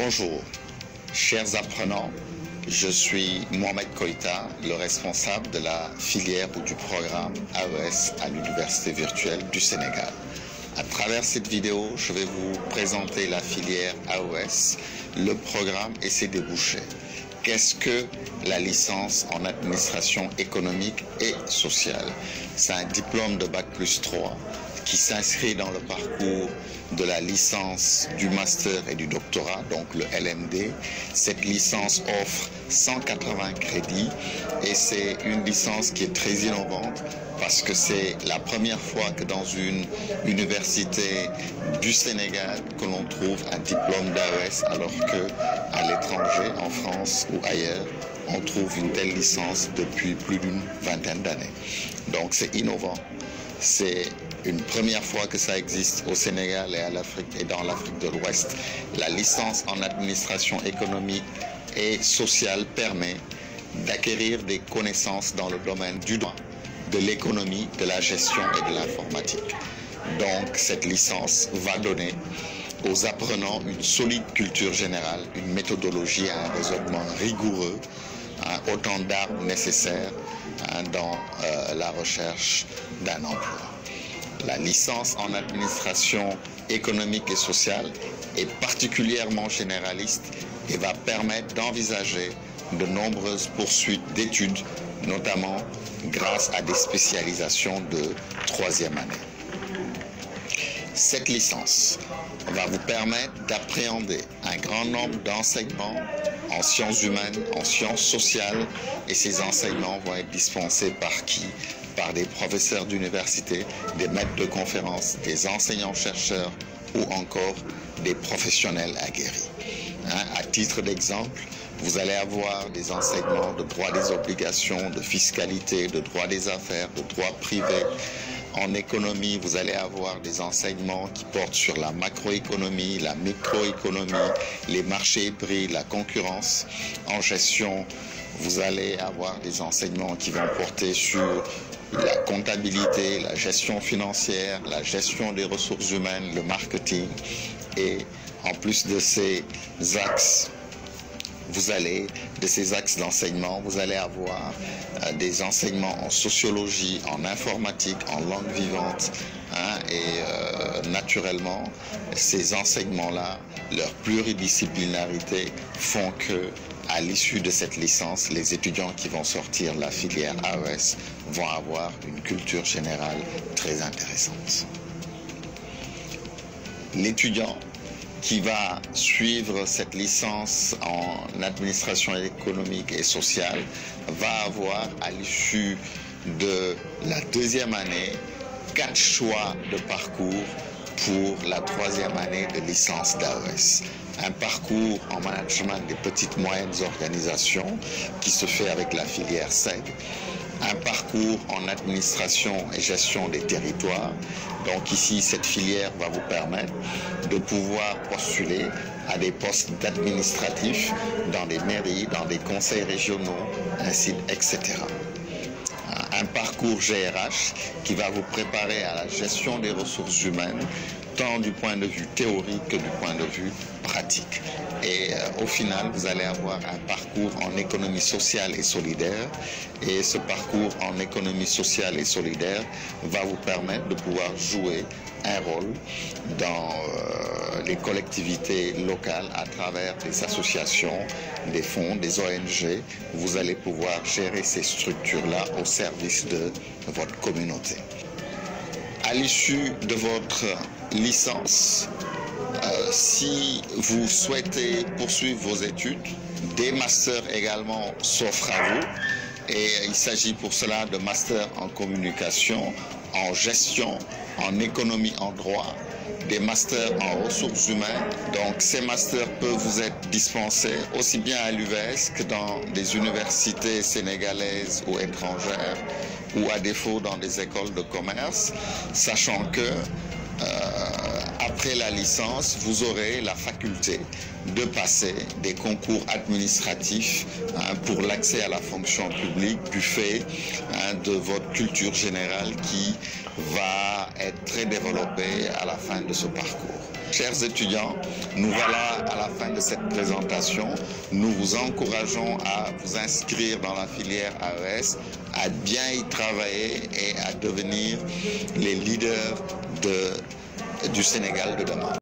Bonjour, chers apprenants, je suis Mohamed Koïta, le responsable de la filière ou du programme AES à l'Université virtuelle du Sénégal. À travers cette vidéo, je vais vous présenter la filière AES, le programme et ses débouchés. Qu'est-ce que la licence en administration économique et sociale? C'est un diplôme de Bac+3 qui s'inscrit dans le parcours de la licence, du master et du doctorat, donc le LMD. Cette licence offre 180 crédits et c'est une licence qui est très innovante parce que c'est la première fois que dans une université du Sénégal que l'on trouve un diplôme d'AES, alors qu'à l'étranger, en France ou ailleurs, on trouve une telle licence depuis plus d'une vingtaine d'années. Donc c'est innovant. C'est une première fois que ça existe au Sénégal et à l'Afrique et dans l'Afrique de l'Ouest. La licence en administration économique et sociale permet d'acquérir des connaissances dans le domaine du droit, de l'économie, de la gestion et de l'informatique. Donc cette licence va donner aux apprenants une solide culture générale, une méthodologie et un raisonnement rigoureux, autant d'armes nécessaires dans la recherche d'un emploi. La licence en administration économique et sociale est particulièrement généraliste et va permettre d'envisager de nombreuses poursuites d'études, notamment grâce à des spécialisations de troisième année. Cette licence va vous permettre d'appréhender un grand nombre d'enseignements en sciences humaines, en sciences sociales, et ces enseignements vont être dispensés par qui? Par des professeurs d'université, des maîtres de conférences, des enseignants-chercheurs ou encore des professionnels aguerris. À titre d'exemple, vous allez avoir des enseignements de droit des obligations, de fiscalité, de droit des affaires, de droit privé. En économie, vous allez avoir des enseignements qui portent sur la macroéconomie, la microéconomie, les marchés hybrides, la concurrence. En gestion, vous allez avoir des enseignements qui vont porter sur la comptabilité, la gestion financière, la gestion des ressources humaines, le marketing. Et en plus de ces axes, d'enseignement, vous allez avoir des enseignements en sociologie, en informatique, en langue vivante. Et naturellement, ces enseignements-là, leur pluridisciplinarité font que, à l'issue de cette licence, les étudiants qui vont sortir la filière AES vont avoir une culture générale très intéressante. L'étudiant qui va suivre cette licence en administration économique et sociale va avoir, à l'issue de la deuxième année, 4 choix de parcours pour la troisième année de licence d'AES. Un parcours en management des petites moyennes organisations qui se fait avec la filière SEG. Un parcours en administration et gestion des territoires. Donc ici, cette filière va vous permettre de pouvoir postuler à des postes d'administratifs dans des mairies, dans des conseils régionaux, etc. Un parcours GRH qui va vous préparer à la gestion des ressources humaines, tant du point de vue théorique que du point de vue pratique. Et au final, vous allez avoir un parcours en économie sociale et solidaire. Et ce parcours en économie sociale et solidaire va vous permettre de pouvoir jouer un rôle dans les collectivités locales à travers des associations, des fonds, des ONG. Vous allez pouvoir gérer ces structures-là au service de votre communauté. À l'issue de votre licence, si vous souhaitez poursuivre vos études, des masters également s'offrent à vous. Et il s'agit pour cela de masters en communication, en gestion, en économie, en droit, des masters en ressources humaines. Donc ces masters peuvent vous être dispensés aussi bien à l'UVS que dans des universités sénégalaises ou étrangères, ou à défaut dans des écoles de commerce, sachant que après la licence, vous aurez la faculté de passer des concours administratifs pour l'accès à la fonction publique du fait de votre culture générale qui va être très développée à la fin de ce parcours. Chers étudiants, nous voilà à la fin de cette présentation. Nous vous encourageons à vous inscrire dans la filière AES, à bien y travailler et à devenir les leaders du Sénégal de demain.